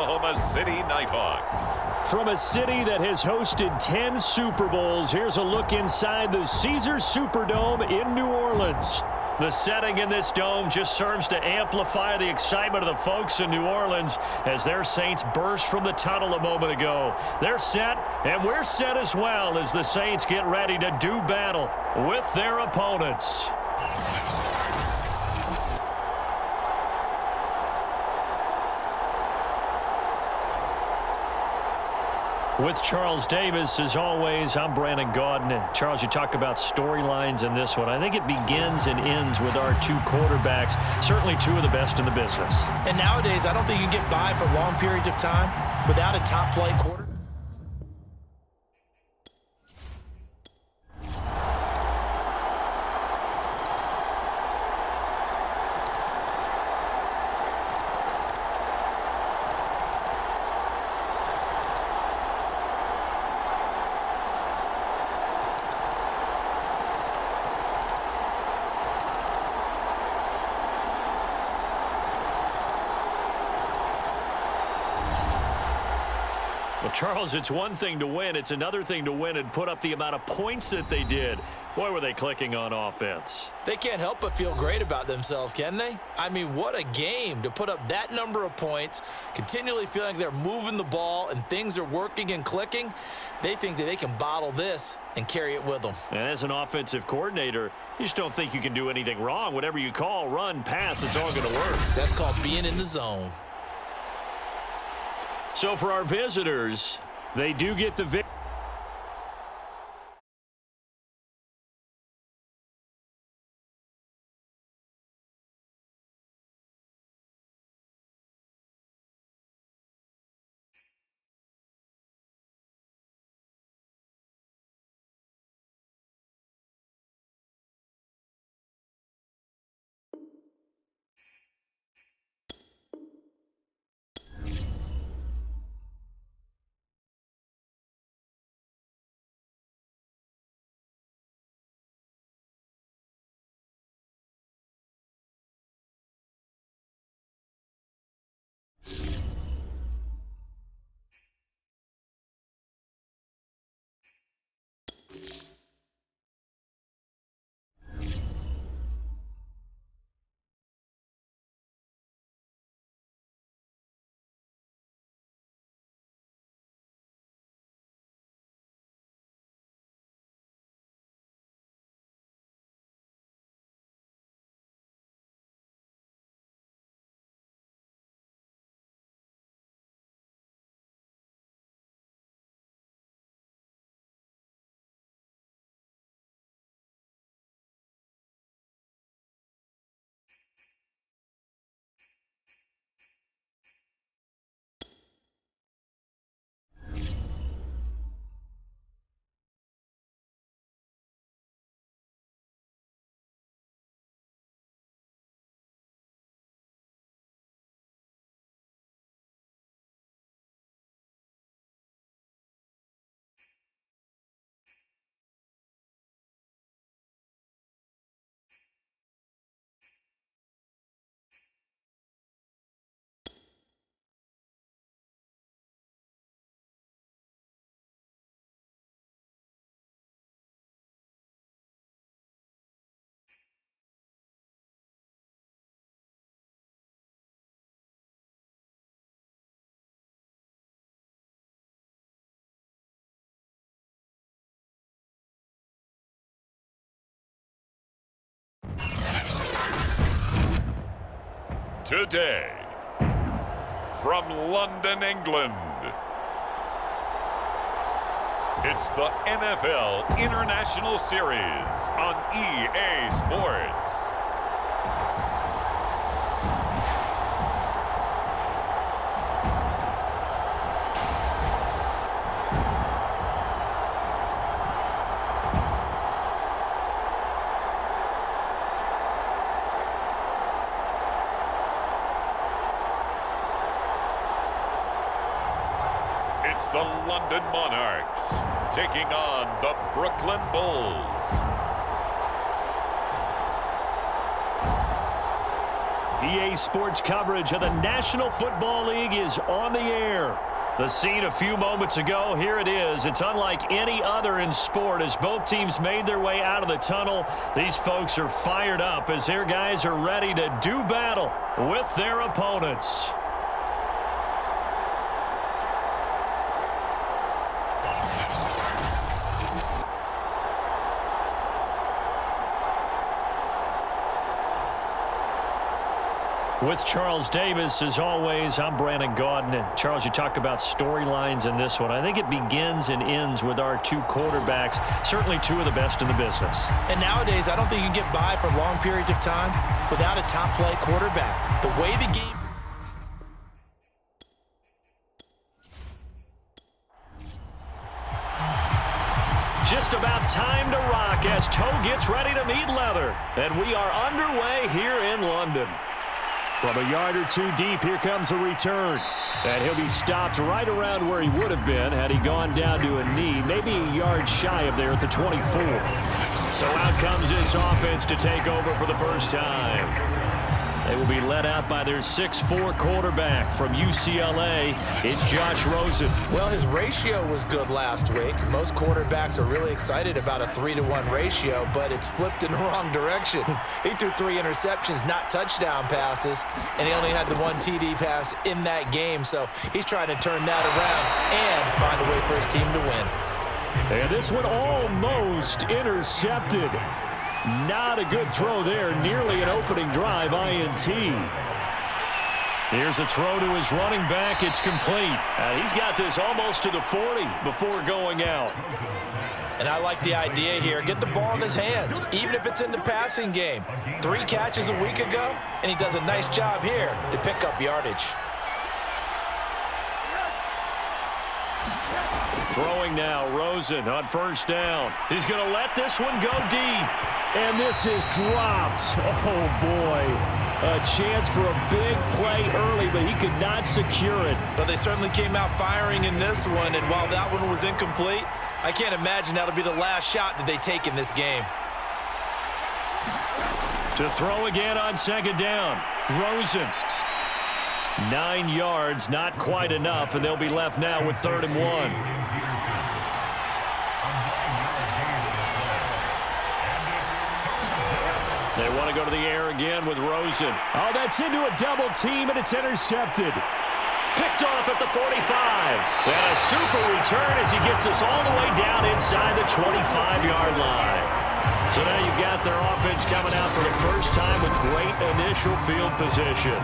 Oklahoma City Nighthawks. From a city that has hosted 10 Super Bowls, here's a look inside the Caesars Superdome in New Orleans. The setting in this dome just serves to amplify the excitement of the folks in New Orleans as their Saints burst from the tunnel a moment ago. They're set, and we're set as well as the Saints get ready to do battle with their opponents. With Charles Davis, as always, I'm Brandon Gaudin. Charles, you talk about storylines in this one. I think it begins and ends with our two quarterbacks, certainly two of the best in the business. And nowadays, I don't think you can get by for long periods of time without a top-flight quarterback. Charles, it's one thing to win. It's another thing to win and put up the amount of points that they did. Boy, were they clicking on offense. They can't help but feel great about themselves, can they? I mean, what a game to put up that number of points, continually feeling like they're moving the ball and things are working and clicking. They think that they can bottle this and carry it with them. And as an offensive coordinator, you just don't think you can do anything wrong. Whatever you call, run, pass, it's all going to work. That's called being in the zone. So for our visitors, they do get the victory. Today, from London, England, it's the NFL International Series on EA Sports. It's the London Monarchs taking on the Brooklyn Bulls. EA Sports coverage of the National Football League is on the air. The scene a few moments ago, here it is. It's unlike any other in sport as both teams made their way out of the tunnel. These folks are fired up as their guys are ready to do battle with their opponents. With Charles Davis, as always, I'm Brandon Gaudin. Charles, you talk about storylines in this one. I think it begins and ends with our two quarterbacks, certainly two of the best in the business. And nowadays, I don't think you can get by for long periods of time without a top-flight quarterback. The way the game... Just about time to rock as Toe gets ready to meet leather. And we are underway here in London. From a yard or two deep, here comes a return. And he'll be stopped right around where he would have been had he gone down to a knee, maybe a yard shy of there at the 24. So out comes this offense to take over for the first time. They will be led out by their 6'4" quarterback from UCLA. It's Josh Rosen. Well, his ratio was good last week. Most quarterbacks are really excited about a 3-to-1 ratio, but it's flipped in the wrong direction. He threw 3 interceptions, not touchdown passes, and he only had the 1 TD pass in that game, so he's trying to turn that around and find a way for his team to win. And this one almost intercepted. Not a good throw there. Nearly an opening drive INT. Here's a throw to his running back. It's complete. He's got this almost to the 40 before going out. And I like the idea here. Get the ball in his hands, even if it's in the passing game. 3 catches a week ago, and he does a nice job here to pick up yardage. Throwing now, Rosen on first down. He's going to let this one go deep. And this is dropped. Oh, boy. A chance for a big play early, but he could not secure it. But they certainly came out firing in this one, and while that one was incomplete, I can't imagine that'll be the last shot that they take in this game. To throw again on second down, Rosen. 9 yards, not quite enough, and they'll be left now with 3rd and 1. They want to go to the air again with Rosen. Oh, that's into a double team, and it's intercepted. Picked off at the 45. And a super return as he gets us all the way down inside the 25-yard line. So now you've got their offense coming out for the first time with great initial field position.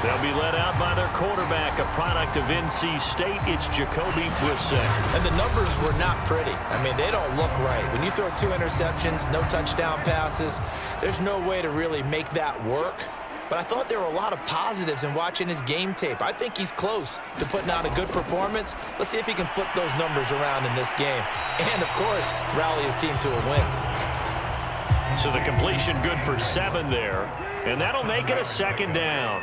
They'll be led out by their quarterback, a product of NC State. It's Jacoby Brissett. And the numbers were not pretty. I mean, they don't look right. When you throw 2 interceptions, no touchdown passes, there's no way to really make that work. But I thought there were a lot of positives in watching his game tape. I think he's close to putting out a good performance. Let's see if he can flip those numbers around in this game. And, of course, rally his team to a win. So the completion good for 7 there. And that'll make it a 2nd down.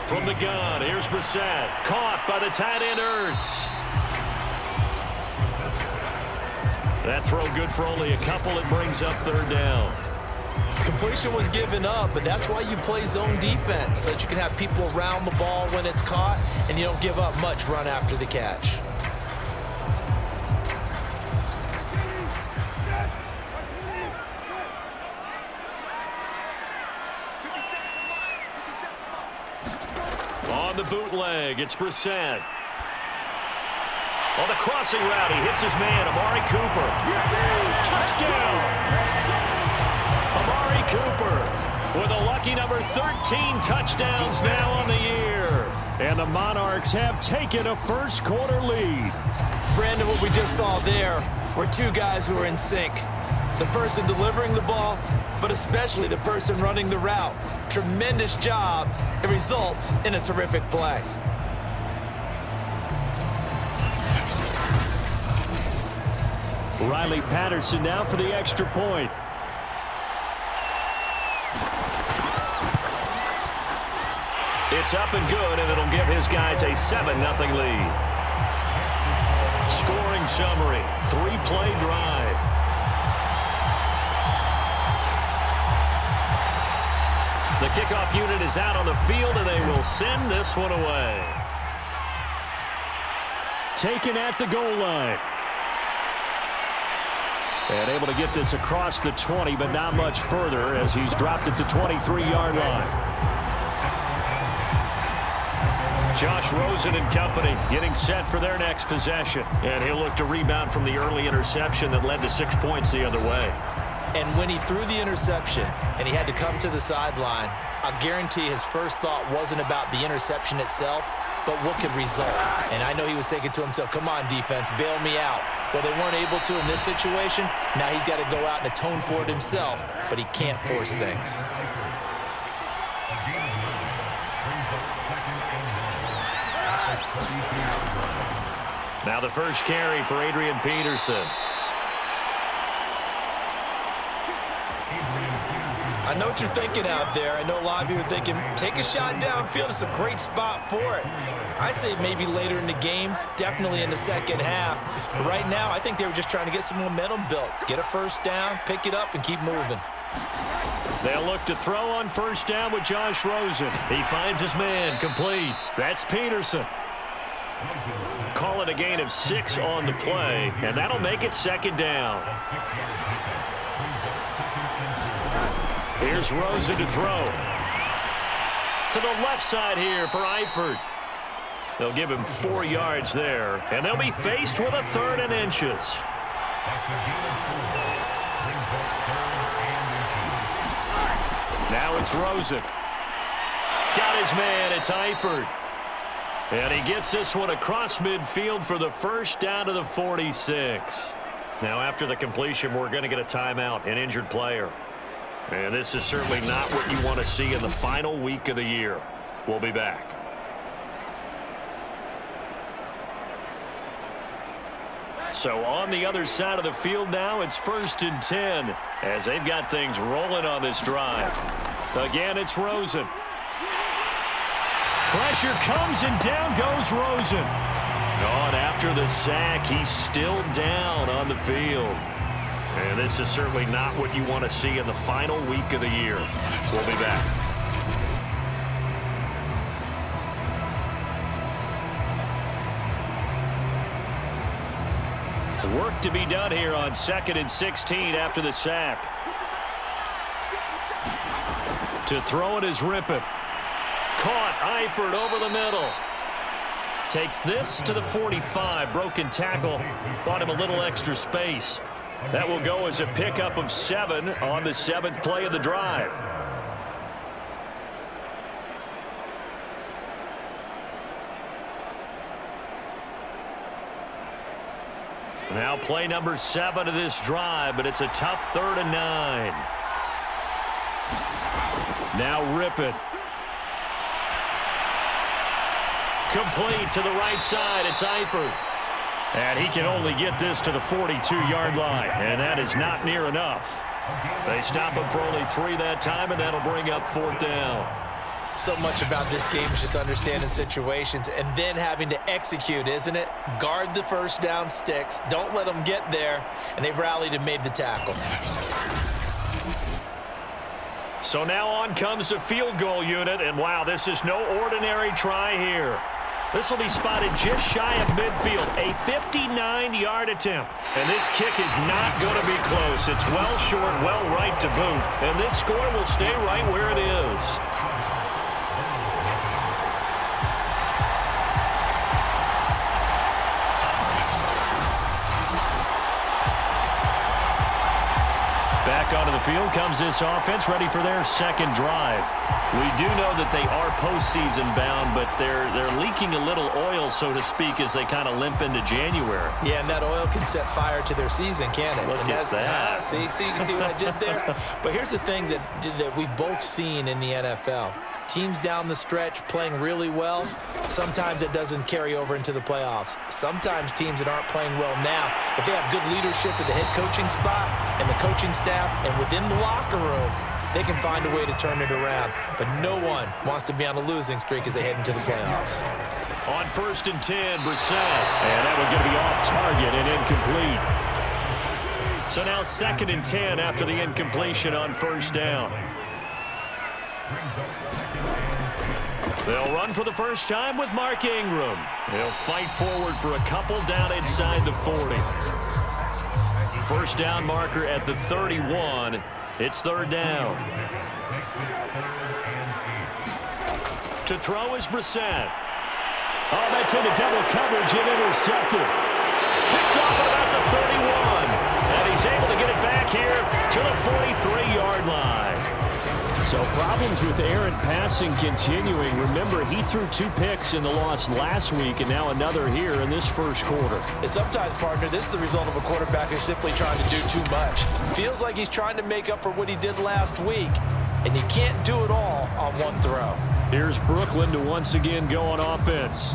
From the gun, here's Brissett. Caught by the tight end, Ertz. That throw good for only a couple. It brings up 3rd down. Completion was given up, but that's why you play zone defense, so that you can have people around the ball when it's caught, and you don't give up much run after the catch. On the bootleg, it's Brissett. On the crossing route, he hits his man, Amari Cooper. Touchdown! Amari Cooper with a lucky number 13 touchdowns now on the year. And the Monarchs have taken a first-quarter lead. Brandon, what we just saw there were 2 guys who were in sync. The person delivering the ball, but especially the person running the route. Tremendous job. It results in a terrific play. Riley Patterson now for the extra point. It's up and good, and it'll give his guys a 7-0 lead. Scoring summary, 3-play drive. The kickoff unit is out on the field, and they will send this one away. Taken at the goal line. And able to get this across the 20, but not much further as he's dropped at the 23-yard line. Josh Rosen and company getting set for their next possession. And he'll look to rebound from the early interception that led to 6 points the other way. And when he threw the interception and he had to come to the sideline, I guarantee his first thought wasn't about the interception itself, but what could result. And I know he was thinking to himself, come on, defense, bail me out. Well, they weren't able to in this situation. Now he's got to go out and atone for it himself, but he can't force things. Now the first carry for Adrian Peterson. I know what you're thinking out there. I know a lot of you are thinking, take a shot downfield. It's a great spot for it. I'd say maybe later in the game, definitely in the second half. But right now, I think they were just trying to get some momentum built. Get a first down, pick it up, and keep moving. They'll look to throw on first down with Josh Rosen. He finds his man complete. That's Peterson. Call it a gain of 6 on the play, and that'll make it second down. Here's Rosen to throw. To the left side here for Eifert. They'll give him 4 yards there, and they'll be faced with a 3rd and inches. Now it's Rosen. Got his man, it's Eifert. And he gets this one across midfield for the first down to the 46. Now after the completion, we're going to get a timeout, an injured player. And this is certainly not what you want to see in the final week of the year. We'll be back. So on the other side of the field now, it's 1st and 10 as they've got things rolling on this drive. Again, it's Rosen. Pressure comes and down goes Rosen. On after the sack, he's still down on the field. And this is certainly not what you want to see in the final week of the year. We'll be back. Work to be done here on 2nd and 16 after the sack. To throw it is Rippon. Caught, Eifert over the middle. Takes this to the 45. Broken tackle. Bought him a little extra space. That will go as a pickup of 7 on the 7th play of the drive. Now play number 7 of this drive, but it's a tough 3rd and 9. Now Rippon. Complete to the right side. It's Eifert. And he can only get this to the 42-yard line, and that is not near enough. They stop him for only 3 that time, and that'll bring up 4th down. So much about this game is just understanding situations and then having to execute, isn't it? Guard the first down sticks. Don't let them get there, and they rallied and made the tackle. So now on comes the field goal unit, and wow, this is no ordinary try here. This will be spotted just shy of midfield, a 59-yard attempt. And this kick is not going to be close. It's well short, well right to boot. And this score will stay right where it is. Back onto the field comes this offense, ready for their second drive. We do know that they are postseason bound, but they're leaking a little oil, so to speak, as they kind of limp into January. Yeah, and that oil can set fire to their season, can't it? Look at that. See what I did there? But here's the thing that we've both seen in the NFL. Teams down the stretch playing really well, sometimes it doesn't carry over into the playoffs. Sometimes teams that aren't playing well now, if they have good leadership at the head coaching spot and the coaching staff and within the locker room, they can find a way to turn it around. But no one wants to be on a losing streak as they head into the playoffs. On 1st and 10, Brissett. And that one's going to be off target and incomplete. So now 2nd and 10 after the incompletion on 1st down. They'll run for the first time with Mark Ingram. They'll fight forward for a couple down inside the 40. First down marker at the 31. It's third down. To throw is Brissett. Oh, that's into double coverage and intercepted. Picked off at about the 31. And he's able to get it back here to the 43-yard line. So problems with errant passing continuing. Remember, he threw 2 picks in the loss last week and now another here in this first quarter. And sometimes, partner, this is the result of a quarterback who's simply trying to do too much. Feels like he's trying to make up for what he did last week, and you can't do it all on one throw. Here's Brooklyn to once again go on offense.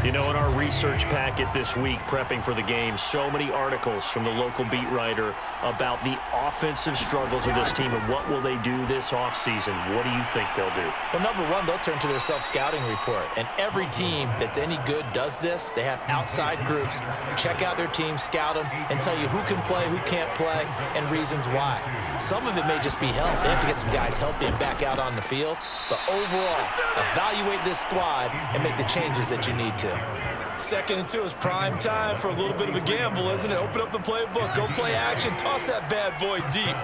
You know, in our research packet this week, prepping for the game, so many articles from the local beat writer about the offensive struggles of this team and what will they do this offseason. What do you think they'll do? Well, number one, they'll turn to their self-scouting report. And every team that's any good does this. They have outside groups. Check out their team, scout them, and tell you who can play, who can't play, and reasons why. Some of it may just be health. They have to get some guys healthy and back out on the field. But overall, evaluate this squad and make the changes that you need to. 2nd and 2 is prime time for a little bit of a gamble, isn't it? Open up the playbook, go play action, toss that bad boy deep.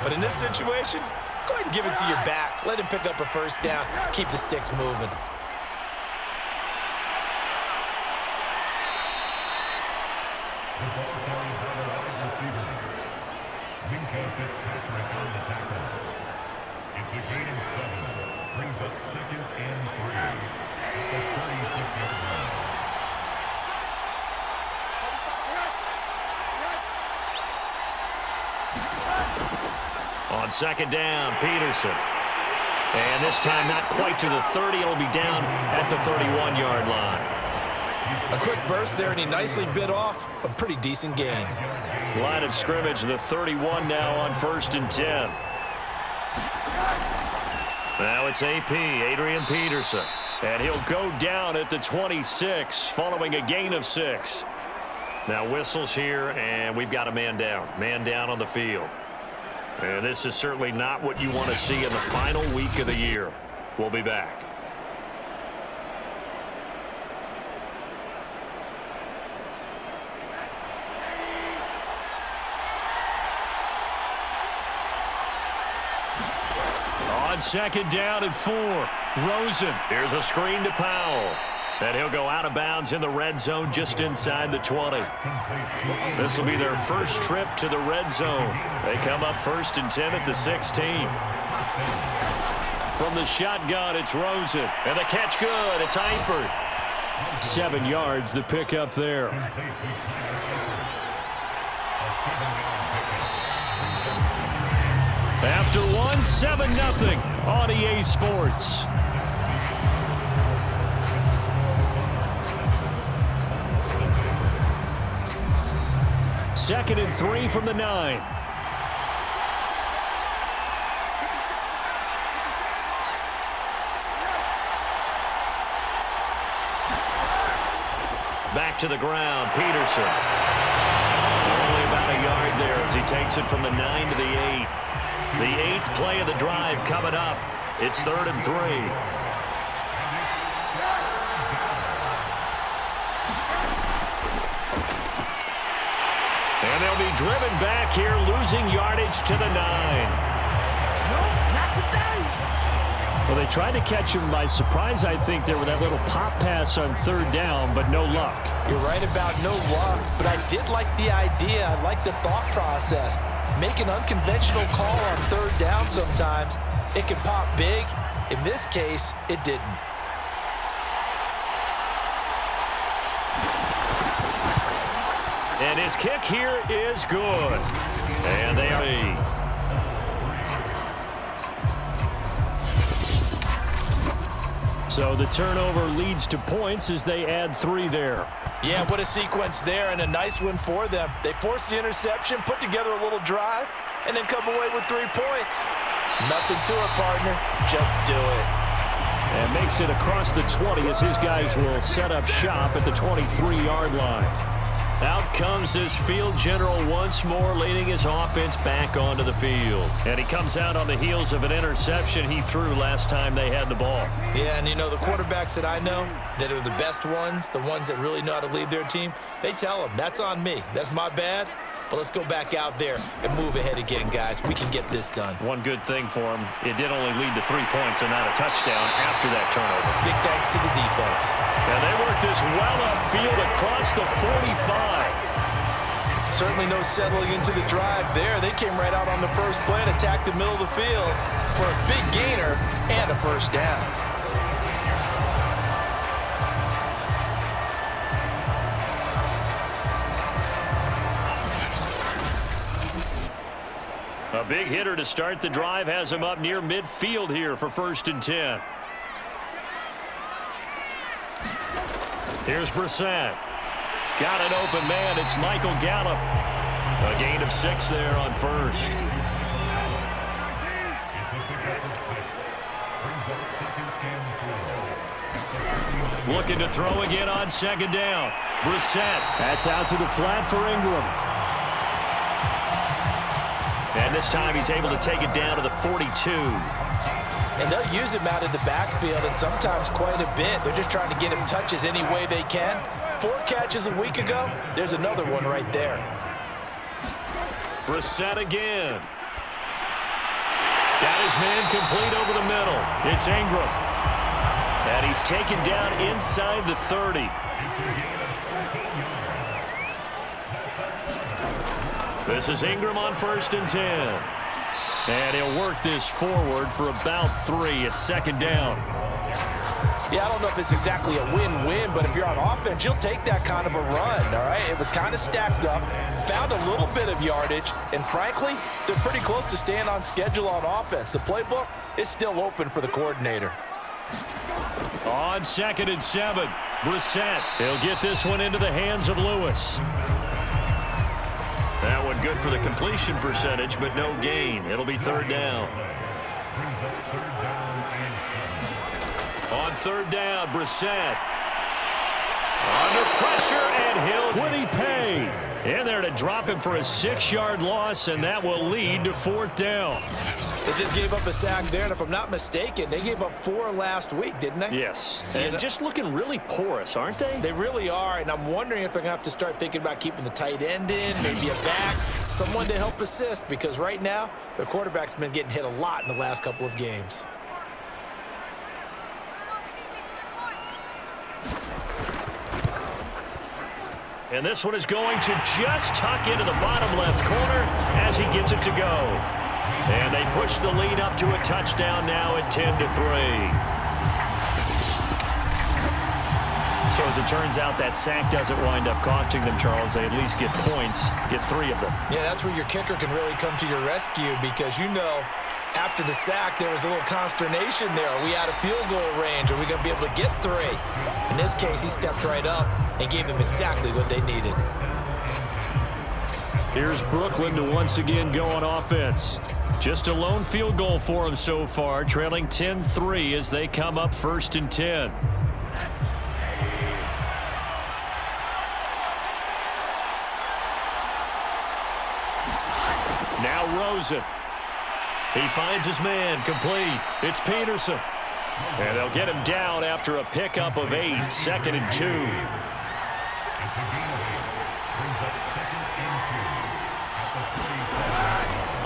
But in this situation, go ahead and give it to your back. Let him pick up a first down. Keep the sticks moving. It's a gain of 7. Brings up 2nd and 3. At the 36-yard line. On 2nd down, Peterson. And this time not quite to the 30. It'll be down at the 31-yard line. A quick burst there, and he nicely bit off a pretty decent gain. Line of scrimmage, the 31 now on 1st and 10. Now it's AP, Adrian Peterson. And he'll go down at the 26 following a gain of 6. Now whistles here, and we've got a man down. Man down on the field. And this is certainly not what you want to see in the final week of the year. We'll be back. On 2nd down and 4. Rosen. Here's a screen to Powell. And he'll go out of bounds in the red zone just inside the 20. This will be their first trip to the red zone. They come up 1st and 10 at the 16. From the shotgun, it's Rosen. And the catch good. It's Eifert. 7 yards, the pickup there. After one, 7-0 on EA Sports. Second and 3 from the 9. Back to the ground, Peterson. Only about a yard there as he takes it from the 9 to the 8. The 8th play of the drive coming up. It's 3rd and 3. And they'll be driven back here, losing yardage to the 9. Well, they tried to catch him by surprise, I think, there with that little pop pass on 3rd down, but no luck. You're right about no luck, but I did like the idea. I like the thought process. Make an unconventional call on 3rd down sometimes. It can pop big. In this case, it didn't. And his kick here is good. And they are... So the turnover leads to points as they add 3 there. Yeah, what a sequence there, and a nice one for them. They force the interception, put together a little drive, and then come away with 3 points. Nothing to it, partner. Just do it. And makes it across the 20 as his guys will set up shop at the 23-yard line. Out comes this field general once more, leading his offense back onto the field. And he comes out on the heels of an interception he threw last time they had the ball. Yeah, and you know, the quarterbacks that I know that are the best ones, the ones that really know how to lead their team, they tell them, that's on me. That's my bad. But let's go back out there and move ahead again, guys. We can get this done. One good thing for him, it did only lead to 3 points and not a touchdown after that turnover. Big thanks to the defense. And they work this well upfield across the 45. Certainly no settling into the drive there. They came right out on the first play and attacked the middle of the field for a big gainer and a first down. A big hitter to start the drive has him up near midfield here for 1st and 10. Here's Brissett. Got an open man. It's Michael Gallup. A gain of 6 there on 1st. Looking to throw again on 2nd down. Brissett. That's out to the flat for Ingram. And this time he's able to take it down to the 42. And they'll use him out of the backfield, and sometimes quite a bit. They're just trying to get him touches any way they can. 4 catches a week ago. There's another one right there. Brissett again. Got his man complete over the middle. It's Ingram. And he's taken down inside the 30. This is Ingram on 1st and 10. And he'll work this forward for about 3 at 2nd down. Yeah, I don't know if it's exactly a win-win, but if you're on offense, you'll take that kind of a run, all right? It was kind of stacked up, found a little bit of yardage, and frankly, they're pretty close to staying on schedule on offense. The playbook is still open for the coordinator. On 2nd and 7, Brissett. He'll get this one into the hands of Lewis. That one good for the completion percentage, but no gain. It'll be 3rd down. On 3rd down, Brissett. Under pressure, and he'll Woody Pay in there to drop him for a 6-yard loss, and that will lead to 4th down. They just gave up a sack there, and if I'm not mistaken, they gave up 4 last week, didn't they? Yes, and just looking really porous, aren't they? They really are, and I'm wondering if they're going to have to start thinking about keeping the tight end in, maybe a back, someone to help assist, because right now, their quarterback's been getting hit a lot in the last couple of games. And this one is going to just tuck into the bottom left corner as he gets it to go. And they push the lead up to a touchdown now at 10-3. So as it turns out, that sack doesn't wind up costing them, Charles. They at least get points, get 3 of them. Yeah, that's where your kicker can really come to your rescue, because you know after the sack there was a little consternation there. Are we out of field goal range? Are we going to be able to get 3? In this case, he stepped right up and gave them exactly what they needed. Here's Brooklyn to once again go on offense. Just a lone field goal for them so far, trailing 10-3 as they come up 1st and 10. Now Rosen. He finds his man complete. It's Peterson. And they'll get him down after a pickup of 8, 2nd and 2.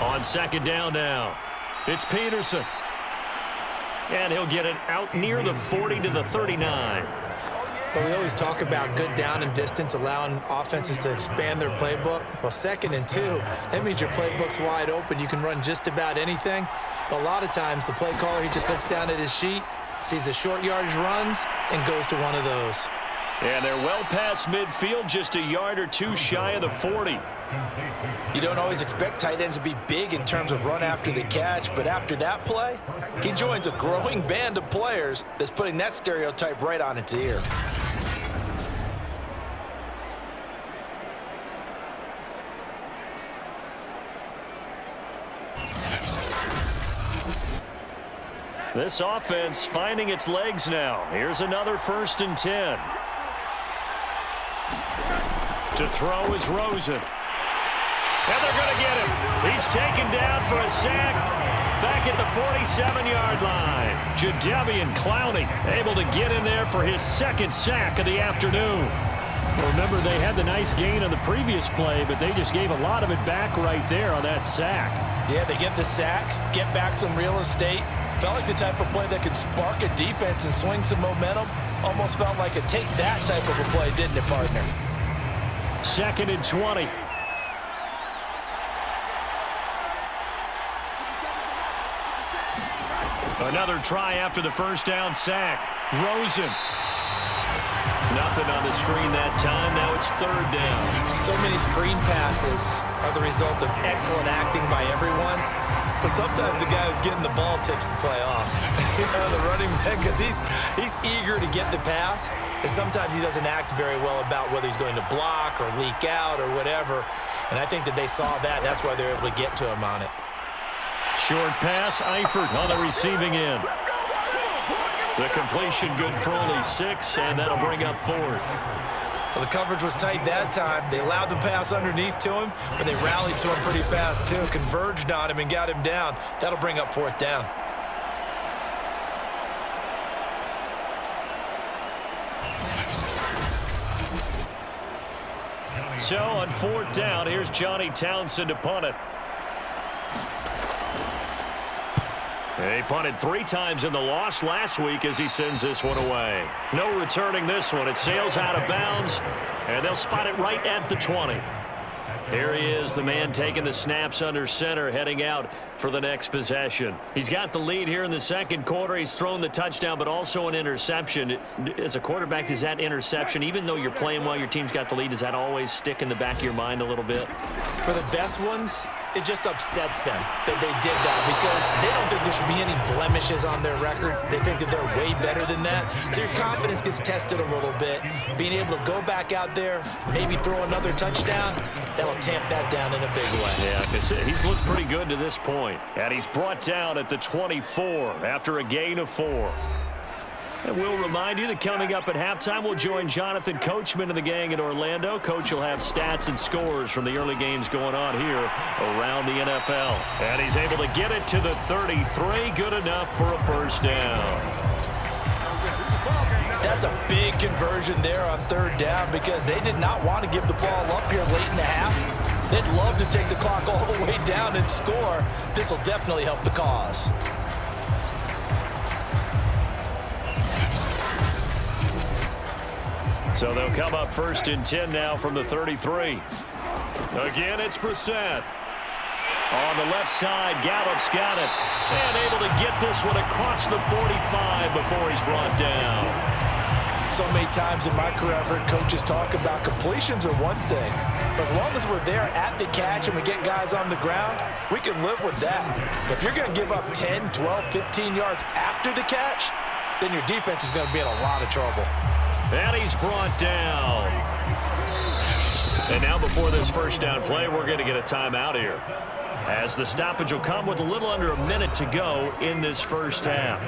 On 2nd down now, it's Peterson. And he'll get it out near the 40 to the 39. But we always talk about good down and distance, allowing offenses to expand their playbook. Well, 2nd and 2, that means your playbook's wide open. You can run just about anything. But a lot of times, the play caller, he just looks down at his sheet, sees the short yardage runs, and goes to one of those. And they're well past midfield, just a yard or 2 shy of the 40. You don't always expect tight ends to be big in terms of run after the catch, but after that play, he joins a growing band of players that's putting that stereotype right on its ear. This offense finding its legs now. Here's another 1st and 10. To throw is Rosen. And they're going to get him. He's taken down for a sack back at the 47-yard line. Jadeveon Clowney able to get in there for his second sack of the afternoon. Remember, they had the nice gain on the previous play, but they just gave a lot of it back right there on that sack. Yeah, they get the sack, get back some real estate. Felt like the type of play that could spark a defense and swing some momentum. Almost felt like a take that type of a play, didn't it, partner? 2nd and 20. Another try after the first down sack. Rosen. Nothing on the screen that time. Now it's 3rd down. So many screen passes are the result of excellent acting by everyone. But sometimes the guy who's getting the ball tips the play off. You know, the running back, because he's eager to get the pass. And sometimes he doesn't act very well about whether he's going to block or leak out or whatever. And I think that they saw that, and that's why they're able to get to him on it. Short pass, Eifert on the receiving end. The completion good for only 6, and that'll bring up 4th. Well, the coverage was tight that time. They allowed the pass underneath to him, but they rallied to him pretty fast, too. Converged on him and got him down. That'll bring up 4th down. So on 4th down, here's Johnny Townsend to punt it. He punted 3 times in the loss last week as he sends this one away. No returning this one. It sails out of bounds, and they'll spot it right at the 20. Here he is, the man taking the snaps under center, heading out for the next possession. He's got the lead here in the 2nd quarter. He's thrown the touchdown, but also an interception. As a quarterback, does that interception, even though you're playing while your team's got the lead, does that always stick in the back of your mind a little bit? For the best ones, it just upsets them that they did that because they don't think there should be any blemishes on their record. They think that they're way better than that. So your confidence gets tested a little bit. Being able to go back out there, maybe throw another touchdown, that'll tamp that down in a big way. Yeah, because he's looked pretty good to this point. And he's brought down at the 24 after a gain of 4. And we'll remind you that coming up at halftime, we'll join Jonathan Coachman and the gang in Orlando. Coach will have stats and scores from the early games going on here around the NFL. And he's able to get it to the 33. Good enough for a 1st down. That's a big conversion there on 3rd down because they did not want to give the ball up here late in the half. They'd love to take the clock all the way down and score. This will definitely help the cause. So they'll come up 1st and 10 now from the 33. Again, it's Brissett. On the left side, Gallup's got it. And able to get this one across the 45 before he's brought down. So many times in my career, I've heard coaches talk about completions are one thing. But as long as we're there at the catch and we get guys on the ground, we can live with that. But if you're going to give up 10, 12, 15 yards after the catch, then your defense is going to be in a lot of trouble. And he's brought down. And now before this 1st down play, we're going to get a timeout here, as the stoppage will come with a little under a minute to go in this 1st half.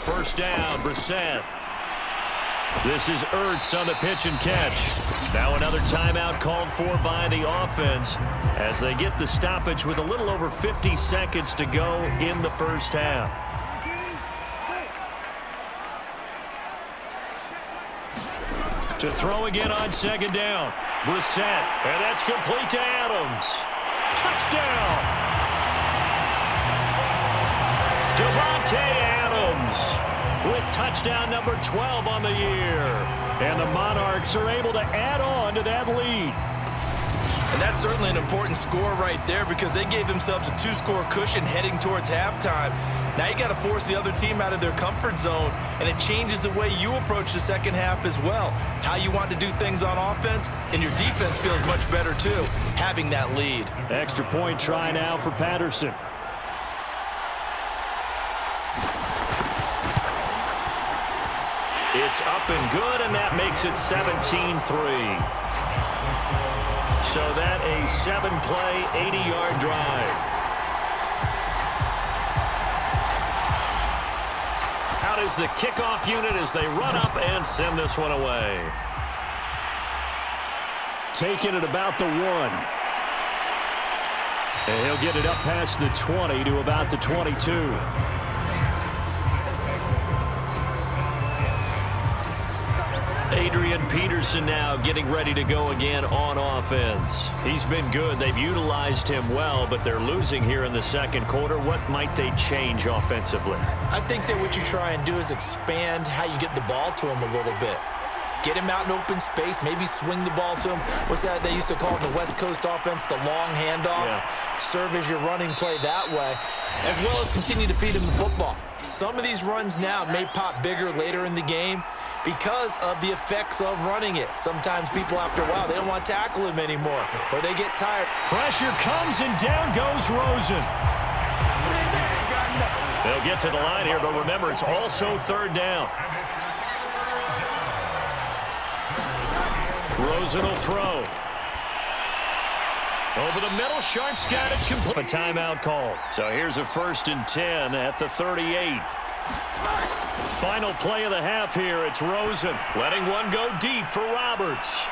First down, Brissett. This is Ertz on the pitch and catch. Now another timeout called for by the offense as they get the stoppage with a little over 50 seconds to go in the 1st half. To throw again on 2nd down. Brissett, and that's complete to Adams. Touchdown! Devontae Adams with touchdown number 12 on the year. And the Monarchs are able to add on to that lead. And that's certainly an important score right there because they gave themselves a 2-score cushion heading towards halftime. Now you got to force the other team out of their comfort zone, and it changes the way you approach the 2nd half as well. How you want to do things on offense, and your defense feels much better too, having that lead. Extra point try now for Patterson. It's up and good, and that makes it 17-3. So that a 7-play, 80-yard drive. Out is the kickoff unit as they run up and send this one away. Taking it about the 1. And he'll get it up past the 20 to about the 22. Adrian Peterson now getting ready to go again on offense. He's been good. They've utilized him well, but they're losing here in the second quarter. What might they change offensively? I think that what you try and do is expand how you get the ball to him a little bit. Get him out in open space, maybe swing the ball to him. What's that they used to call in the West Coast offense, the long handoff? Yeah. Serve as your running play that way, as well as continue to feed him the football. Some of these runs now may pop bigger later in the game because of the effects of running it. Sometimes people, after a while, they don't want to tackle him anymore, or they get tired. Pressure comes, and down goes Rosen. They'll get to the line here, but remember, it's also third down. Rosen will throw. Over the middle, Sharp's got it complete. A timeout call. So here's a 1st and 10 at the 38. Final play of the half here. It's Rosen letting one go deep for Roberts.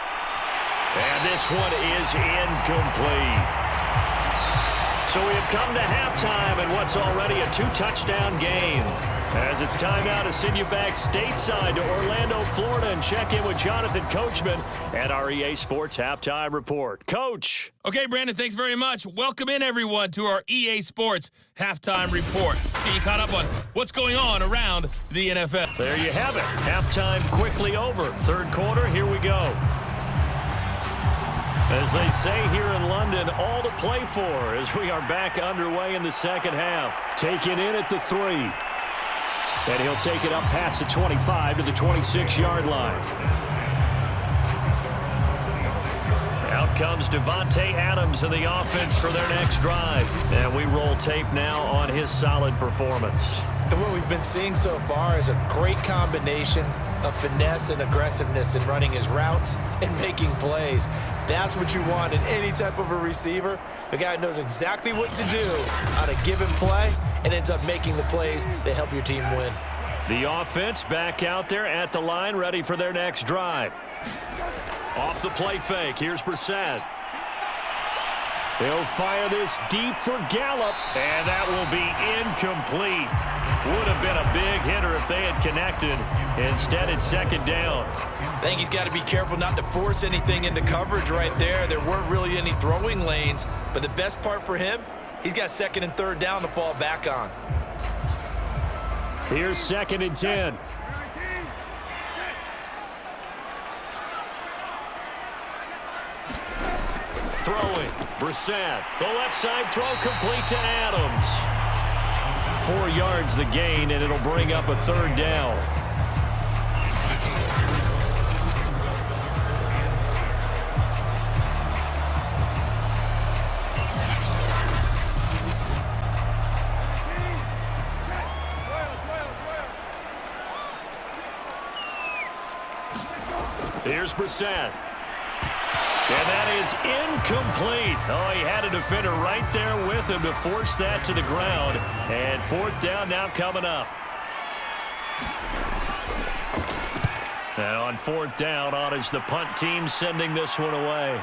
And this one is incomplete. So we have come to halftime in what's already a 2-touchdown game. As it's time now to send you back stateside to Orlando, Florida, and check in with Jonathan Coachman at our EA Sports Halftime Report. Coach. Okay, Brandon, thanks very much. Welcome in, everyone, to our EA Sports Halftime Report. Get you caught up on what's going on around the NFL. There you have it. Halftime quickly over. Third quarter, here we go. As they say here in London, all to play for as we are back underway in the second half. Taken in at the 3. And he'll take it up past the 25 to the 26-yard line. Out comes Devontae Adams in the offense for their next drive. And we roll tape now on his solid performance. And what we've been seeing so far is a great combination of finesse and aggressiveness in running his routes and making plays. That's what you want in any type of a receiver. The guy knows exactly what to do on a given play and ends up making the plays that help your team win. The offense back out there at the line, ready for their next drive. Off the play fake, here's Brissett. They'll fire this deep for Gallup, and that will be incomplete. Would have been a big hitter if they had connected. Instead, it's second down. I think he's got to be careful not to force anything into coverage right there. There weren't really any throwing lanes, but the best part for him, he's got 2nd and 3rd down to fall back on. Here's 2nd and 10. Throwing, Brissett. The left side throw complete to Adams. 4 yards the gain, and it'll bring up a 3rd down. Here's Brissett. And that is incomplete. Oh, he had a defender right there with him to force that to the ground. And 4th down now coming up. And on 4th down, on is the punt team sending this one away.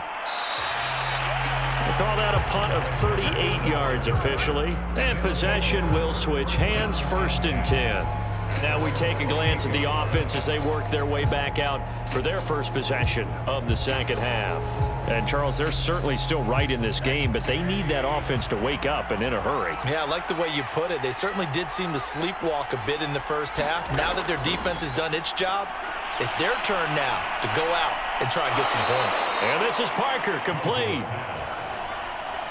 They call that a punt of 38 yards officially. And possession will switch hands, 1st and 10. Now we take a glance at the offense as they work their way back out for their first possession of the second half. And, Charles, they're certainly still right in this game, but they need that offense to wake up and in a hurry. Yeah, I like the way you put it. They certainly did seem to sleepwalk a bit in the first half. Now that their defense has done its job, it's their turn now to go out and try and get some points. And this is Parker, complete.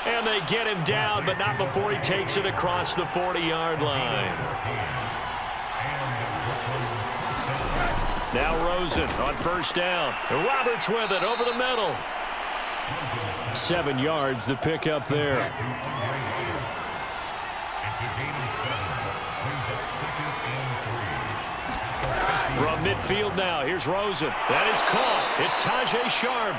And they get him down, but not before he takes it across the 40-yard line. Now Rosen on 1st down. And Roberts with it over the middle. 7 yards the pickup there. From midfield now, here's Rosen. That is caught. It's Tajay Sharp.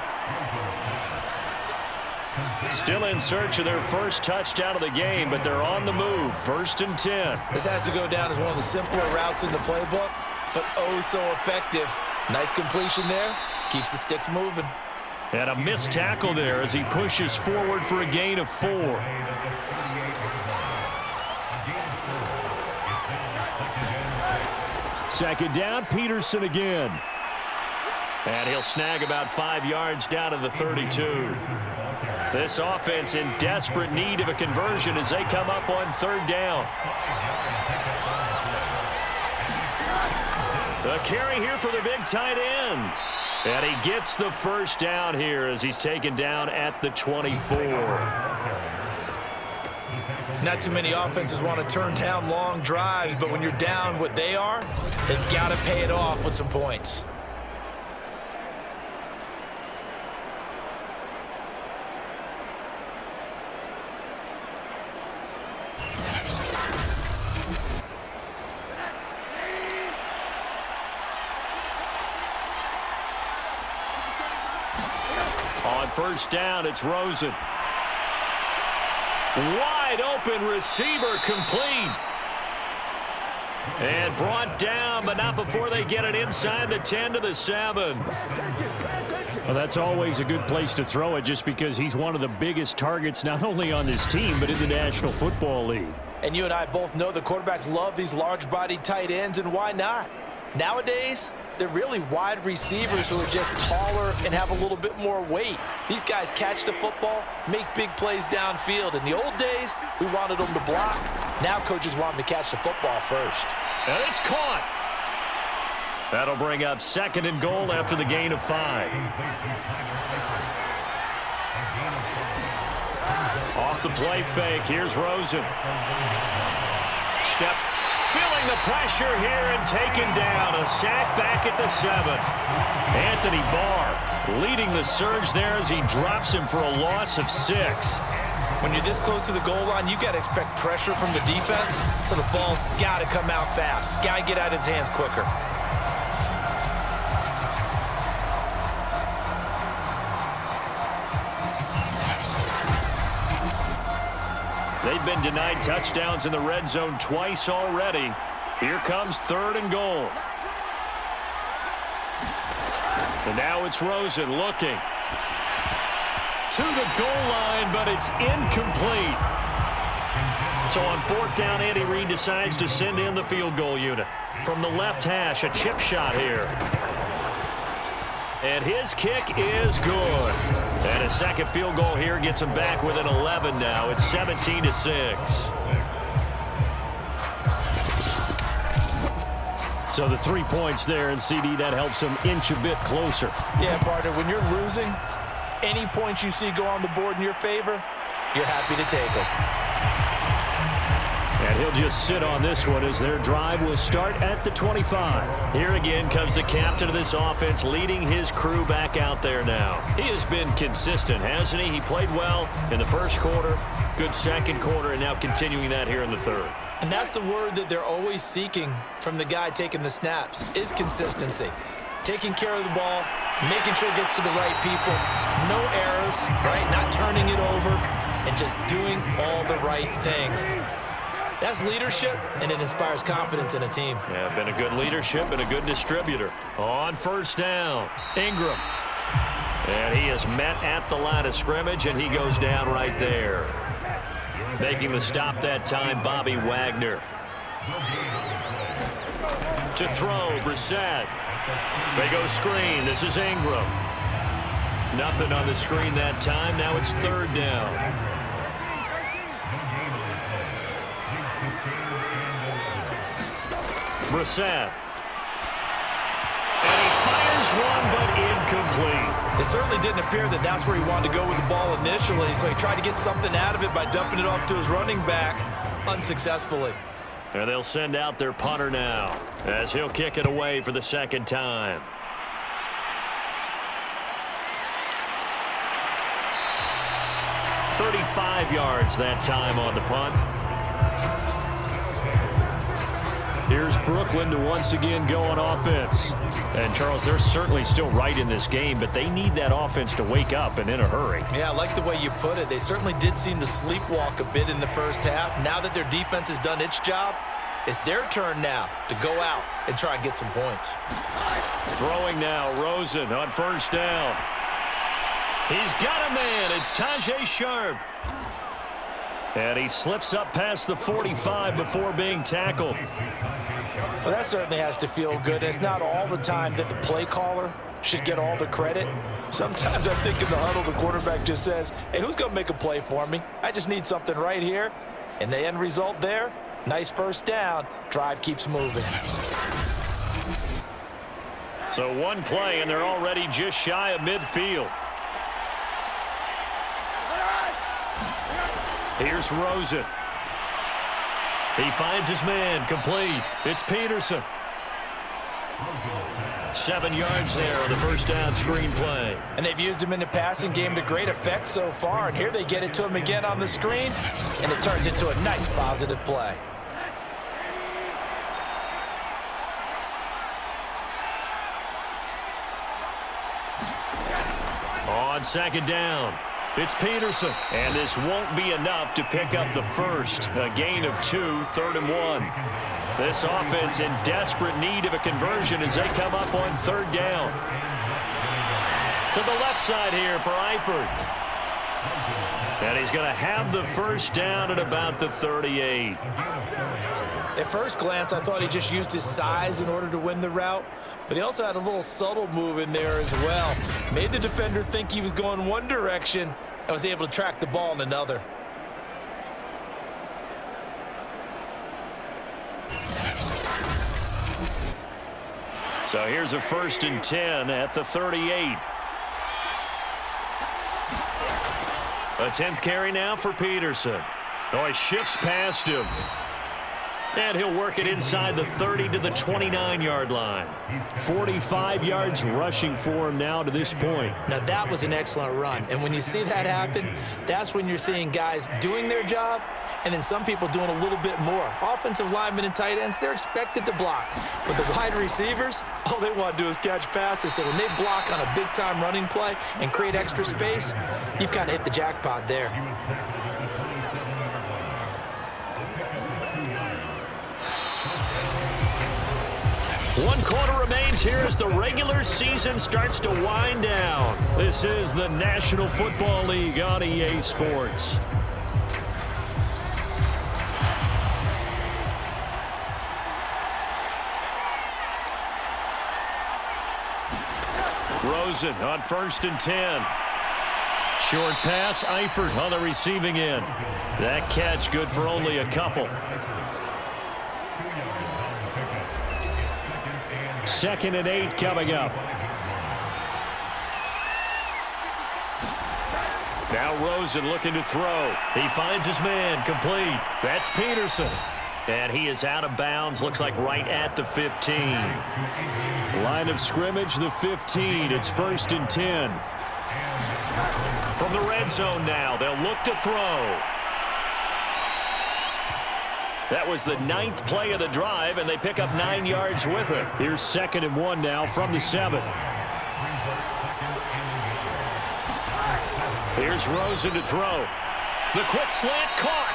Still in search of their first touchdown of the game, but they're on the move. 1st and 10. This has to go down as one of the simpler routes in the playbook, but oh so effective. Nice completion there. Keeps the sticks moving. And a missed tackle there as he pushes forward for a gain of 4. Second down, Peterson again. And he'll snag about 5 yards down to the 32. This offense in desperate need of a conversion as they come up on 3rd down. The carry here for the big tight end. And he gets the first down here as he's taken down at the 24. Not too many offenses want to turn down long drives, but when you're down what they are, they've got to pay it off with some points. On 1st down, it's Rosen. Wide open receiver, complete. And brought down, but not before they get it inside the 10 to the 7. Well, that's always a good place to throw it just because he's one of the biggest targets not only on this team but in the National Football League. And you and I both know the quarterbacks love these large-bodied tight ends, and why not? Nowadays, they're really wide receivers who are just taller and have a little bit more weight. These guys catch the football, make big plays downfield. In the old days, we wanted them to block. Now coaches want them to catch the football first. And it's caught. That'll bring up 2nd and goal after the gain of 5. Off the play fake, here's Rosen. Steps, feeling the pressure here and taken down. A sack back at the 7. Anthony Barr leading the surge there as he drops him for a loss of 6. When you're this close to the goal line, you got to expect pressure from the defense, so the ball's got to come out fast. Got to get out of his hands quicker. They've been denied touchdowns in the red zone twice already. Here comes 3rd and goal. And now it's Rosen looking to the goal line, but it's incomplete. So on 4th down, Andy Reid decides to send in the field goal unit. From the left hash, a chip shot here. And his kick is good. And a second field goal here gets him back within 11 now. It's 17-6. So the 3 points there, and CD, that helps him inch a bit closer. Yeah, partner, when you're losing, any points you see go on the board in your favor, you're happy to take them. And he'll just sit on this one as their drive will start at the 25. Here again comes the captain of this offense leading his crew back out there now. He has been consistent, hasn't he? He played well in the 1st quarter, good 2nd quarter, and now continuing that here in the 3rd. And that's the word that they're always seeking from the guy taking the snaps, is consistency. Taking care of the ball, making sure it gets to the right people, no errors, right? Not turning it over, and just doing all the right things. That's leadership, and it inspires confidence in a team. Yeah, been a good leadership and a good distributor. On 1st down, Ingram. And he is met at the line of scrimmage, and he goes down right there. Making the stop that time, Bobby Wagner. To throw, Brissett. They go screen. This is Ingram. Nothing on the screen that time. Now it's 3rd down. Brissett. And he fires one, but incomplete. It certainly didn't appear that that's where he wanted to go with the ball initially, so he tried to get something out of it by dumping it off to his running back unsuccessfully. And they'll send out their punter now as he'll kick it away for the 2nd time. "35 yards that time on the punt. Here's Brooklyn to once again go on offense. And, Charles, they're certainly still right in this game, but they need that offense to wake up and in a hurry. Yeah, I like the way you put it. They certainly did seem to sleepwalk a bit in the first half. Now that their defense has done its job, it's their turn now to go out and try and get some points. Throwing now, Rosen on first down. He's got a man. It's Tajay Sharp. And he slips up past the 45 before being tackled. Well, that certainly has to feel good. It's not all the time that the play caller should get all the credit. Sometimes I think in the huddle, the quarterback just says, hey, who's going to make a play for me? I just need something right here. And the end result there, nice first down. Drive keeps moving. So one play, and they're already just shy of midfield. Here's Rosen. He finds his man, complete. It's Peterson. 7 yards there on the first down screen play. And they've used him in the passing game to great effect so far. And here they get it to him again on the screen. And it turns into a nice positive play. On second down, it's Peterson. And this won't be enough to pick up the first. A gain of 2, 3rd and 1. This offense in desperate need of a conversion as they come up on 3rd down. To the left side here for Eifert. And he's going to have the first down at about the 38. At first glance, I thought he just used his size in order to win the route, but he also had a little subtle move in there as well. Made the defender think he was going one direction and was able to track the ball in another. So here's a 1st and 10 at the 38. A 10th carry now for Peterson. Oh, he shifts past him. And he'll work it inside the 30 to the 29-yard line. 45 yards rushing for him now to this point. Now, that was an excellent run. And when you see that happen, that's when you're seeing guys doing their job and then some people doing a little bit more. Offensive linemen and tight ends, they're expected to block. But the wide receivers, all they want to do is catch passes. So when they block on a big-time running play and create extra space, you've kind of hit the jackpot there. One quarter remains here as the regular season starts to wind down. This is the National Football League on EA Sports. Rosen on 1st and 10. Short pass, Eifert on the receiving end. That catch good for only a couple. 2nd and 8 coming up. Now Rosen looking to throw. He finds his man, complete. That's Peterson. And he is out of bounds, looks like right at the 15. Line of scrimmage, the 15. It's 1st and 10. From the red zone now, they'll look to throw. That was the 9th play of the drive, and they pick up 9 yards with it. Here's 2nd and 1 now from the 7. Here's Rosen to throw. The quick slant caught.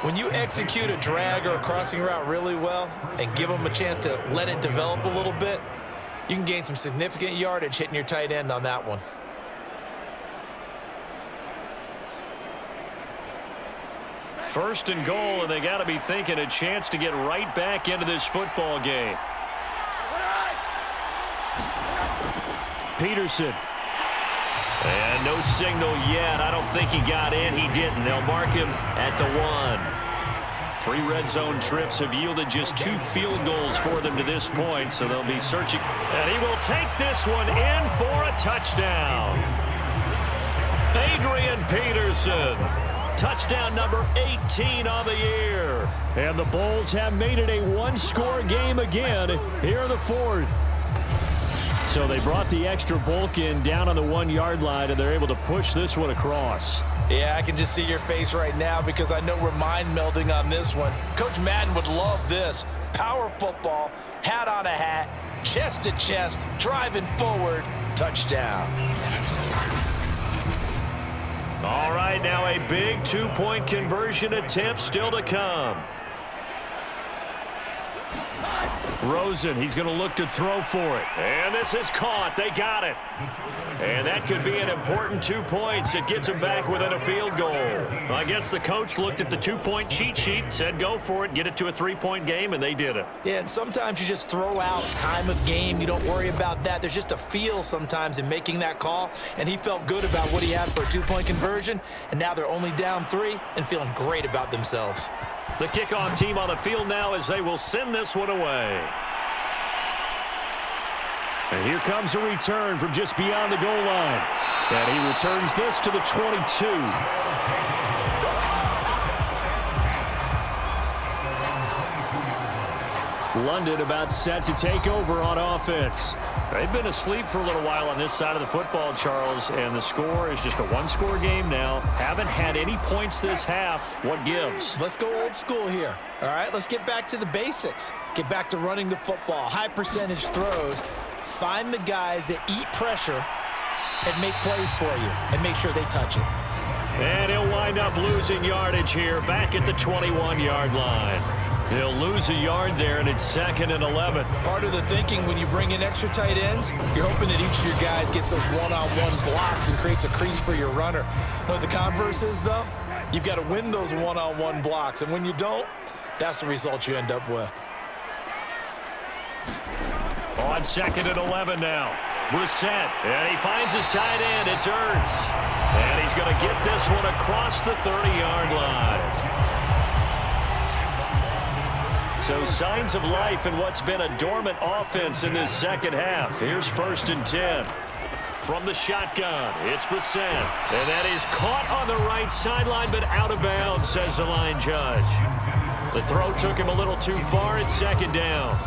When you execute a drag or a crossing route really well and give them a chance to let it develop a little bit, you can gain some significant yardage hitting your tight end on that one. First and goal, and they got to be thinking a chance to get right back into this football game. Peterson. And no signal yet. I don't think he got in. He didn't. They'll mark him at the 1. 3 red zone trips have yielded just 2 field goals for them to this point, so they'll be searching. And he will take this one in for a touchdown. Adrian Peterson. Touchdown number 18 on the year. And the Bulls have made it a 1-score game again here in the 4th. So they brought the extra bulk in down on the 1-yard line, and they're able to push this one across. Yeah, I can just see your face right now because I know we're mind melding on this one. Coach Madden would love this. Power football, hat on a hat, chest to chest, driving forward, touchdown. All right, now a big two-point conversion attempt still to come. Rosen, he's going to look to throw for it. And this is caught. They got it. And that could be an important 2 points. It gets them back within a field goal. I guess the coach looked at the two-point cheat sheet, said go for it, get it to a three-point game, and they did it. Yeah, and sometimes you just throw out time of game. You don't worry about that. There's just a feel sometimes in making that call, and he felt good about what he had for a two-point conversion, and now they're only down 3 and feeling great about themselves. The kickoff team on the field now as they will send this one away. And here comes a return from just beyond the goal line. And he returns this to the 22. London about set to take over on offense. They've been asleep for a little while on this side of the football, Charles, and the score is just a one-score game now. Haven't had any points this half. What gives? Let's go old school here. All right, let's get back to the basics. Get back to running the football, high percentage throws. Find the guys that eat pressure and make plays for you and make sure they touch it. And he'll wind up losing yardage here back at the 21-yard line. He'll lose a yard there, and it's 2nd and 11. Part of the thinking when you bring in extra tight ends, you're hoping that each of your guys gets those one-on-one blocks and creates a crease for your runner. You know what the converse is, though? You've got to win those one-on-one blocks, and when you don't, that's the result you end up with. On 2nd and 11 now. Brissett, and he finds his tight end. It's Ertz. And he's going to get this one across the 30-yard line. So signs of life in what's been a dormant offense in this second half. Here's 1st and 10. From the shotgun, it's Brissett. And that is caught on the right sideline, but out of bounds, says the line judge. The throw took him a little too far. It's 2nd down.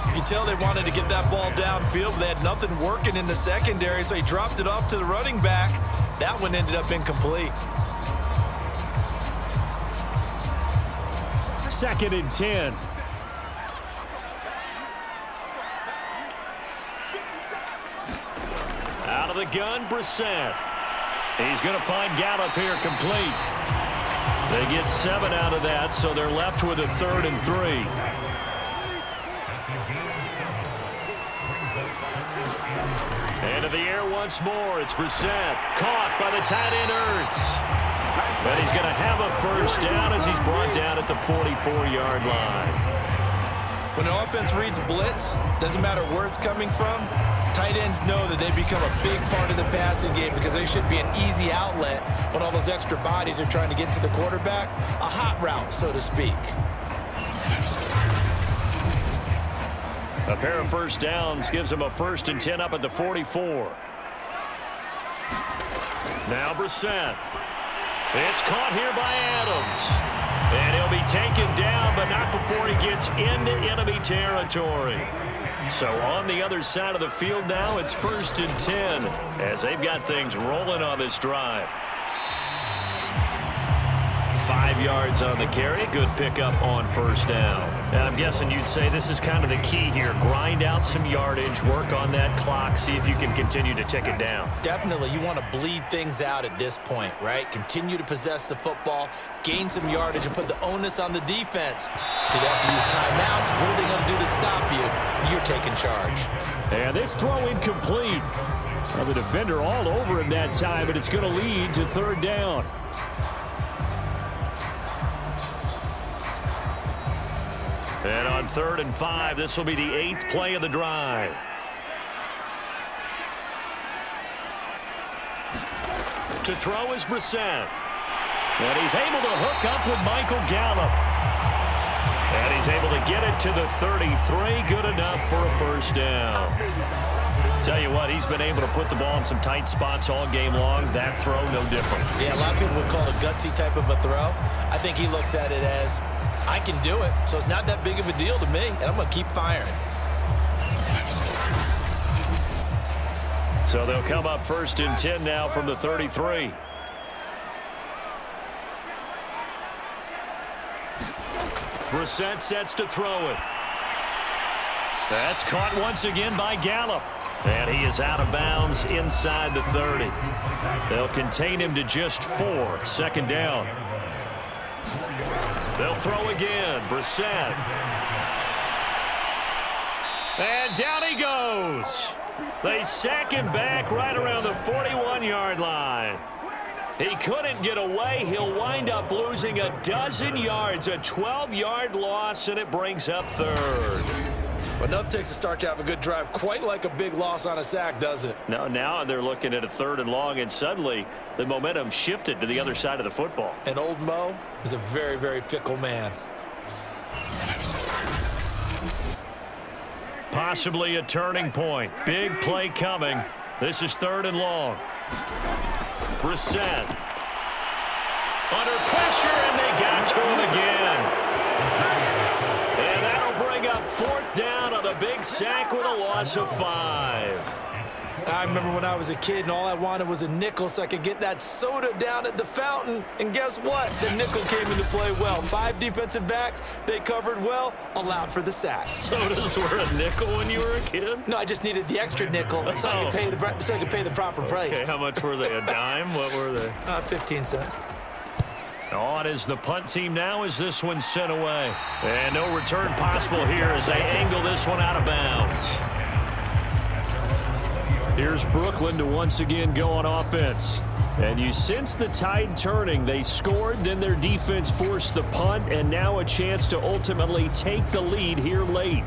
You can tell they wanted to get that ball downfield, but they had nothing working in the secondary, so he dropped it off to the running back. That one ended up incomplete. 2nd and 10. Out of the gun, Brissett. He's going to find Gallup here complete. They get 7 out of that, so they're left with a 3rd and 3. Into the air once more. It's Brissett. Caught by the tight end, Ertz. But he's going to have a first down as he's brought down at the 44-yard line. When the offense reads blitz, doesn't matter where it's coming from, tight ends know that they become a big part of the passing game because they should be an easy outlet when all those extra bodies are trying to get to the quarterback. A hot route, so to speak. A pair of first downs gives him a 1st and 10 up at the 44. Now Brissett. It's caught here by Adams. And he'll be taken down, but not before he gets into enemy territory. So on the other side of the field now, it's 1st and 10 as they've got things rolling on this drive. 5 yards on the carry. Good pickup on 1st down. And I'm guessing you'd say this is kind of the key here. Grind out some yardage, work on that clock, see if you can continue to tick it down. Definitely. You want to bleed things out at this point, right? Continue to possess the football, gain some yardage, and put the onus on the defense. Do they have to use timeouts? What are they going to do to stop you? You're taking charge. And this throw incomplete. Well, the defender all over him that time, but it's going to lead to 3rd down. And on 3rd and 5, this will be the 8th play of the drive. To throw is Brissett. And he's able to hook up with Michael Gallup. And he's able to get it to the 33. Good enough for a 1st down. Tell you what, he's been able to put the ball in some tight spots all game long. That throw, no different. Yeah, a lot of people would call it a gutsy type of a throw. I think he looks at it as, I can do it, so it's not that big of a deal to me, and I'm going to keep firing. So they'll come up 1st and 10 now from the 33. Brissett sets to throw it. That's caught once again by Gallup. And he is out of bounds inside the 30. They'll contain him to just 4. 2nd down. They'll throw again. Brissett. And down he goes. They sack him back right around the 41-yard line. He couldn't get away. He'll wind up losing a dozen yards, a 12-yard loss, and it brings up 3rd. But enough takes to start to have a good drive, quite like a big loss on a sack, does it? No, now they're looking at a 3rd and long, and suddenly the momentum shifted to the other side of the football. And old Mo is a very, very fickle man. Possibly a turning point. Big play coming. This is 3rd and long. Brissett. Under pressure, and they got to him again. And that'll bring up 4th down on the big sack with a loss of 5. I remember when I was a kid and all I wanted was a nickel so I could get that soda down at the fountain. And guess what? The nickel came into play well. 5 defensive backs, they covered well, allowed for the sack. Sodas were a nickel when you were a kid? No, I just needed the extra nickel so I could pay the proper price. Okay, how much were they? A dime? What were they? 15 cents. On is the punt team now as this one's sent away. And no return possible here as they angle this one out of bounds. Here's Brooklyn to once again go on offense. And you sense the tide turning. They scored, then their defense forced the punt, and now a chance to ultimately take the lead here late.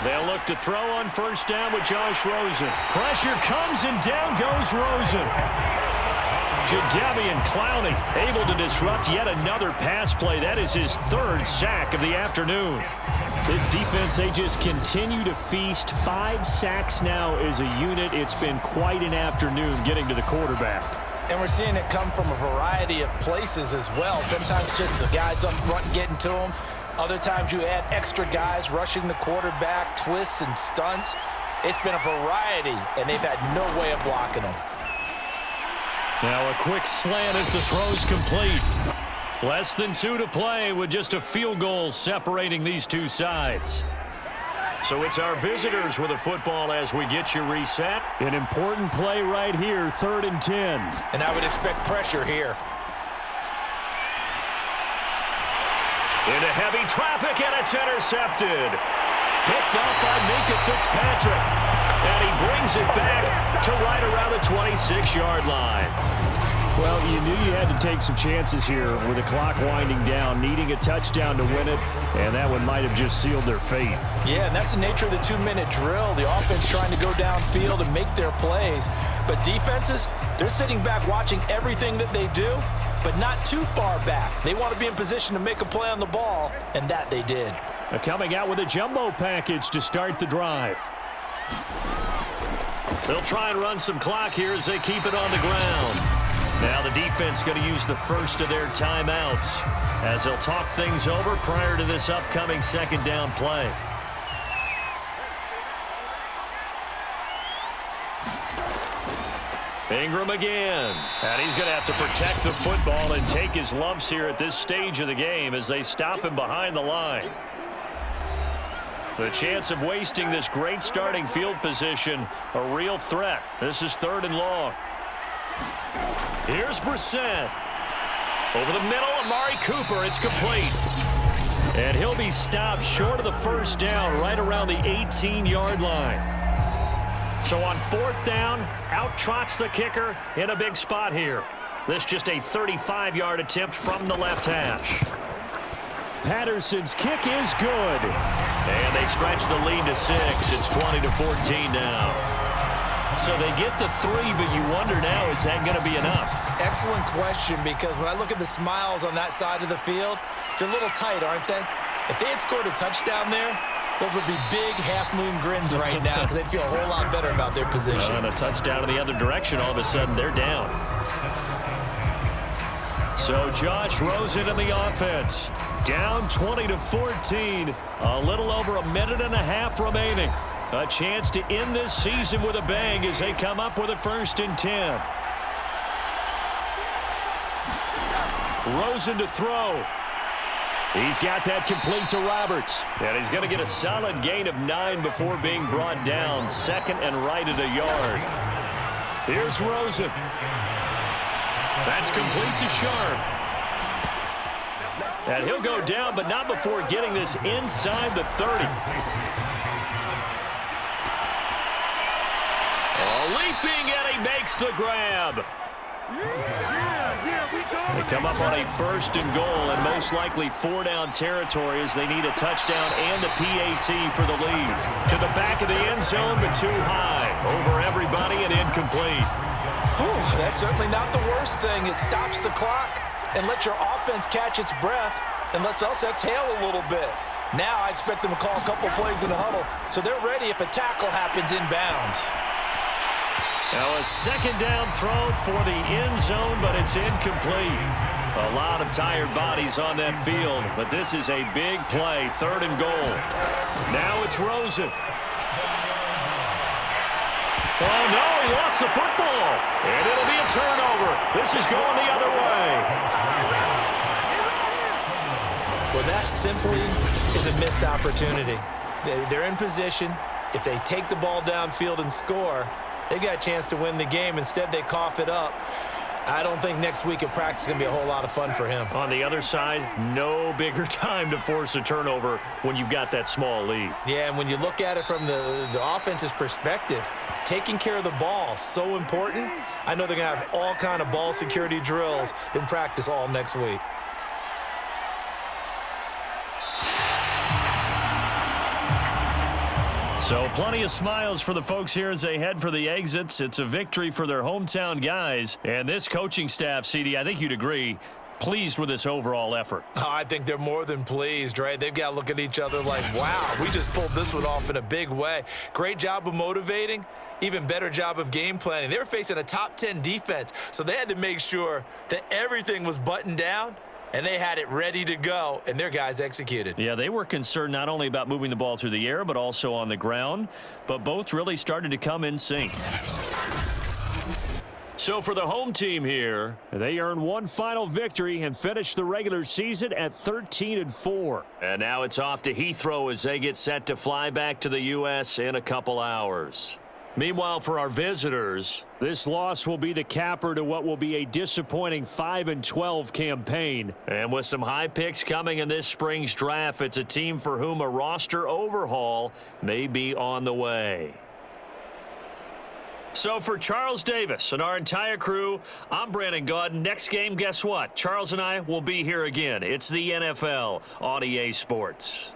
They'll look to throw on 1st down with Josh Rosen. Pressure comes, and down goes Rosen. Jadeveon Clowney able to disrupt yet another pass play. That is his 3rd sack of the afternoon. This defense, they just continue to feast. 5 sacks now as a unit. It's been quite an afternoon getting to the quarterback. And we're seeing it come from a variety of places as well. Sometimes just the guys up front getting to him. Other times you add extra guys rushing the quarterback, twists and stunts. It's been a variety, and they've had no way of blocking them. Now a quick slant as the throw's complete. Less than 2 to play with just a field goal separating these two sides. So it's our visitors with a football as we get you reset. An important play right here, 3rd and 10. And I would expect pressure here. Into heavy traffic, and it's intercepted. Picked up by Minka Fitzpatrick. And he brings it back to right around the 26-yard line. Well, you knew you had to take some chances here with the clock winding down, needing a touchdown to win it, and that one might have just sealed their fate. Yeah, and that's the nature of the 2-minute drill. The offense trying to go downfield and make their plays. But defenses, they're sitting back watching everything that they do, but not too far back. They want to be in position to make a play on the ball, and that they did. Coming out with a jumbo package to start the drive. They'll try and run some clock here as they keep it on the ground. Now the defense going to use the first of their timeouts as they'll talk things over prior to this upcoming 2nd down play. Ingram again. And he's going to have to protect the football and take his lumps here at this stage of the game as they stop him behind the line. The chance of wasting this great starting field position, a real threat. This is 3rd and long. Here's Brissett. Over the middle, Amari Cooper. It's complete. And he'll be stopped short of the 1st down right around the 18-yard line. So on 4th down, out trots the kicker in a big spot here. This just a 35-yard attempt from the left hash. Patterson's kick is good. And they stretch the lead to 6. It's 20-14 now. So they get the 3, but you wonder now, is that going to be enough? Excellent question, because when I look at the smiles on that side of the field, they're a little tight, aren't they? If they had scored a touchdown there, those would be big half-moon grins right now because they'd feel a whole lot better about their position. And a touchdown in the other direction, all of a sudden they're down. So Josh Rosen in the offense. Down 20-14. A little over a minute and a half remaining. A chance to end this season with a bang as they come up with a 1st and 10. Rosen to throw. He's got that complete to Roberts. And he's going to get a solid gain of 9 before being brought down. 2nd and right at a yard. Here's Rosen. That's complete to Sharp. And he'll go down, but not before getting this inside the 30. Leaping, and he makes the grab. They come up on a 1st and goal, and most likely 4-down territory as they need a touchdown and a PAT for the lead. To the back of the end zone, but too high. Over everybody and incomplete. Whew, that's certainly not the worst thing. It stops the clock and lets your offense catch its breath and lets us exhale a little bit. Now I expect them to call a couple plays in the huddle so they're ready if a tackle happens inbounds. Now a 2nd down throw for the end zone, but it's incomplete. A lot of tired bodies on that field, but this is a big play. 3rd and goal. Now it's Rosen. Oh, no, he lost the football. And it'll be a turnover. This is going the other way. Well, that simply is a missed opportunity. They're in position. If they take the ball downfield and score, they got a chance to win the game. Instead, they cough it up. I don't think next week at practice is going to be a whole lot of fun for him. On the other side, no bigger time to force a turnover when you've got that small lead. Yeah, and when you look at it from the offense's perspective, taking care of the ball, so important. I know they're going to have all kind of ball security drills in practice all next week. So plenty of smiles for the folks here as they head for the exits. It's a victory for their hometown guys. And this coaching staff, CD, I think you'd agree, pleased with this overall effort. Oh, I think they're more than pleased, right? They've got to look at each other like, wow, we just pulled this one off in a big way. Great job of motivating. Even better job of game planning. They were facing a top 10 defense, so they had to make sure that everything was buttoned down. And they had it ready to go, and their guys executed. Yeah, they were concerned not only about moving the ball through the air, but also on the ground. But both really started to come in sync. So for the home team here, they earned one final victory and finished the regular season at 13-4. And now it's off to Heathrow as they get set to fly back to the U.S. in a couple hours. Meanwhile, for our visitors, this loss will be the capper to what will be a disappointing 5-12 campaign. And with some high picks coming in this spring's draft, it's a team for whom a roster overhaul may be on the way. So for Charles Davis and our entire crew, I'm Brandon Gaudin. Next game, guess what? Charles and I will be here again. It's the NFL on EA Sports.